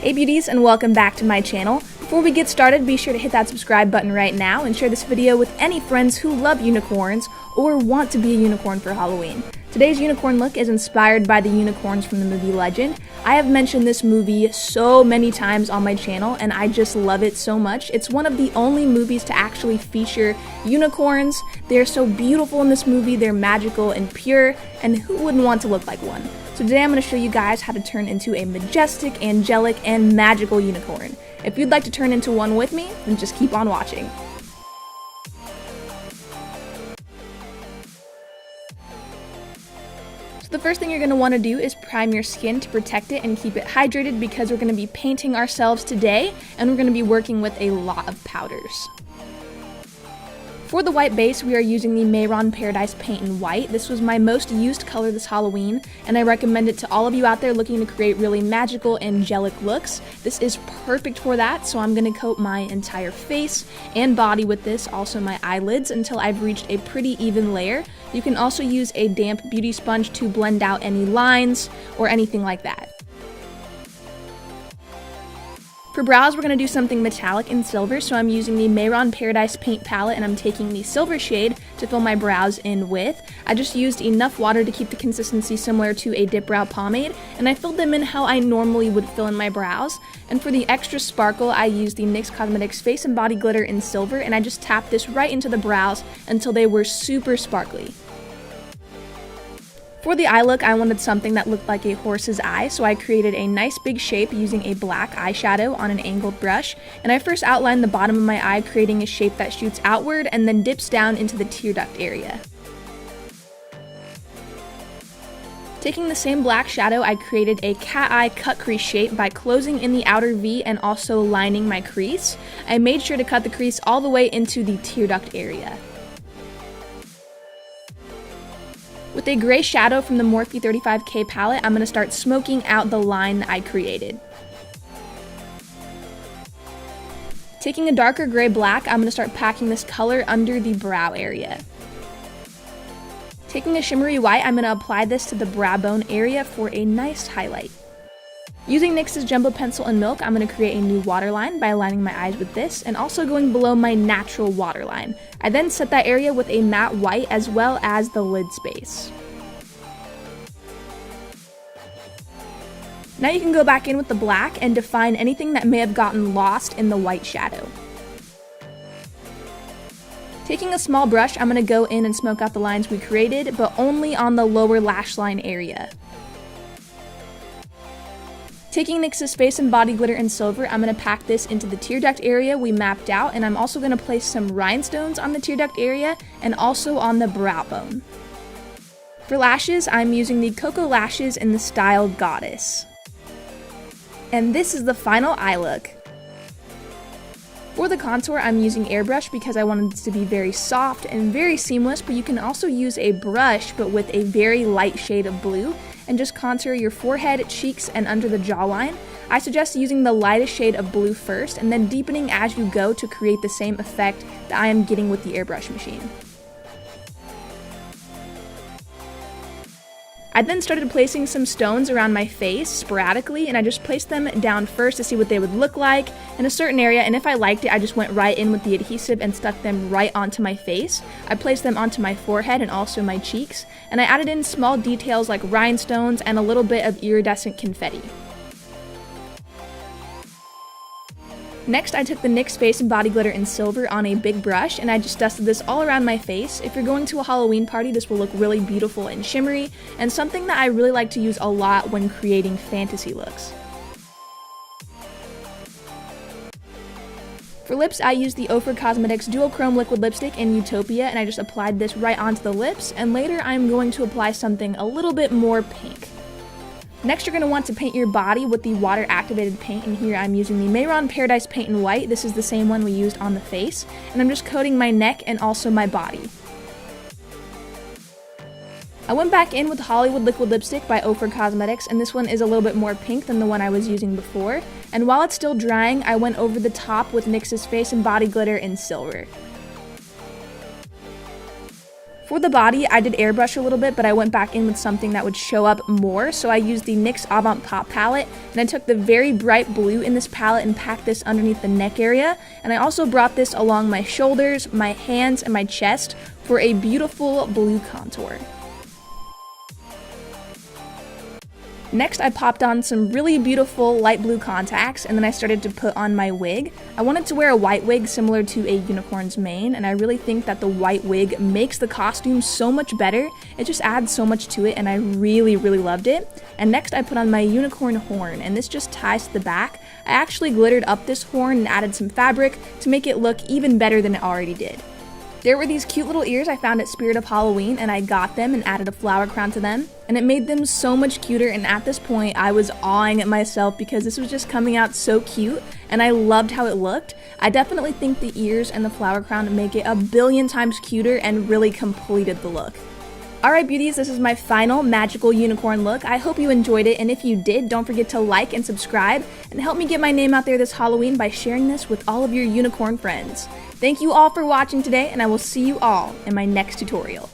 Hey beauties, and welcome back to my channel. Before we get started, be sure to hit that subscribe button right now and share this video with any friends who love unicorns or want to be a unicorn for Halloween. Today's unicorn look is inspired by the unicorns from the movie Legend. I have mentioned this movie so many times on my channel and I just love it so much. It's one of the only movies to actually feature unicorns. They're so beautiful in this movie, they're magical and pure, and who wouldn't want to look like one? So today I'm going to show you guys how to turn into a majestic, angelic, and magical unicorn. If you'd like to turn into one with me, then just keep on watching. So the first thing you're going to want to do is prime your skin to protect it and keep it hydrated because we're going to be painting ourselves today and we're going to be working with a lot of powders. For the white base, we are using the Mehron Paradise Paint in White. This was my most used color this Halloween, and I recommend it to all of you out there looking to create really magical, angelic looks. This is perfect for that, so I'm going to coat my entire face and body with this, also my eyelids, until I've reached a pretty even layer. You can also use a damp beauty sponge to blend out any lines or anything like that. For brows, we're going to do something metallic and silver, so I'm using the Mehron Paradise Paint palette and I'm taking the silver shade to fill my brows in with. I just used enough water to keep the consistency similar to a dip brow pomade, and I filled them in how I normally would fill in my brows. And for the extra sparkle, I used the NYX Cosmetics Face and Body Glitter in silver, and I just tapped this right into the brows until they were super sparkly. For the eye look, I wanted something that looked like a horse's eye, so I created a nice big shape using a black eyeshadow on an angled brush, and I first outlined the bottom of my eye, creating a shape that shoots outward and then dips down into the tear duct area. Taking the same black shadow, I created a cat eye cut crease shape by closing in the outer V and also lining my crease. I made sure to cut the crease all the way into the tear duct area. With a gray shadow from the Morphe 35K palette, I'm going to start smoking out the line that I created. Taking a darker gray black, I'm going to start packing this color under the brow area. Taking a shimmery white, I'm going to apply this to the brow bone area for a nice highlight. Using NYX's Jumbo Pencil and Milk, I'm going to create a new waterline by aligning my eyes with this and also going below my natural waterline. I then set that area with a matte white as well as the lid space. Now you can go back in with the black and define anything that may have gotten lost in the white shadow. Taking a small brush, I'm going to go in and smoke out the lines we created, but only on the lower lash line area. Taking NYX's Face and Body Glitter in silver, I'm going to pack this into the tear duct area we mapped out, and I'm also going to place some rhinestones on the tear duct area and also on the brow bone. For lashes, I'm using the Cocoa Lashes in the style Goddess. And this is the final eye look. For the contour, I'm using airbrush because I wanted it to be very soft and very seamless, but you can also use a brush but with a very light shade of blue and just contour your forehead, cheeks, and under the jawline. I suggest using the lightest shade of blue first and then deepening as you go to create the same effect that I am getting with the airbrush machine. I then started placing some stones around my face sporadically, and I just placed them down first to see what they would look like in a certain area, and if I liked it, I just went right in with the adhesive and stuck them right onto my face. I placed them onto my forehead and also my cheeks, and I added in small details like rhinestones and a little bit of iridescent confetti. Next, I took the NYX Face and Body Glitter in silver on a big brush, and I just dusted this all around my face. If you're going to a Halloween party, this will look really beautiful and shimmery, and something that I really like to use a lot when creating fantasy looks. For lips, I used the Ofra Cosmetics Duochrome Liquid Lipstick in Utopia, and I just applied this right onto the lips, and later I'm going to apply something a little bit more pink. Next, you're going to want to paint your body with the water-activated paint, and here I'm using the Mehron Paradise Paint in White. This is the same one we used on the face, and I'm just coating my neck and also my body. I went back in with Hollywood Liquid Lipstick by Ofra Cosmetics, and this one is a little bit more pink than the one I was using before, and while it's still drying, I went over the top with NYX's Face and Body Glitter in silver. For the body, I did airbrush a little bit, but I went back in with something that would show up more, so I used the NYX Avant Pop palette, and I took the very bright blue in this palette and packed this underneath the neck area, and I also brought this along my shoulders, my hands, and my chest for a beautiful blue contour. Next, I popped on some really beautiful light blue contacts, and then I started to put on my wig. I wanted to wear a white wig similar to a unicorn's mane, and I really think that the white wig makes the costume so much better. It just adds so much to it, and I really loved it. And next, I put on my unicorn horn, and this just ties to the back. I actually glittered up this horn and added some fabric to make it look even better than it already did. There were these cute little ears I found at Spirit of Halloween, and I got them and added a flower crown to them, and it made them so much cuter, and at this point I was awing at myself because this was just coming out so cute, and I loved how it looked. I definitely think the ears and the flower crown make it a billion times cuter and really completed the look. Alright beauties, this is my final magical unicorn look. I hope you enjoyed it, and if you did, don't forget to like and subscribe, and help me get my name out there this Halloween by sharing this with all of your unicorn friends. Thank you all for watching today, and I will see you all in my next tutorial.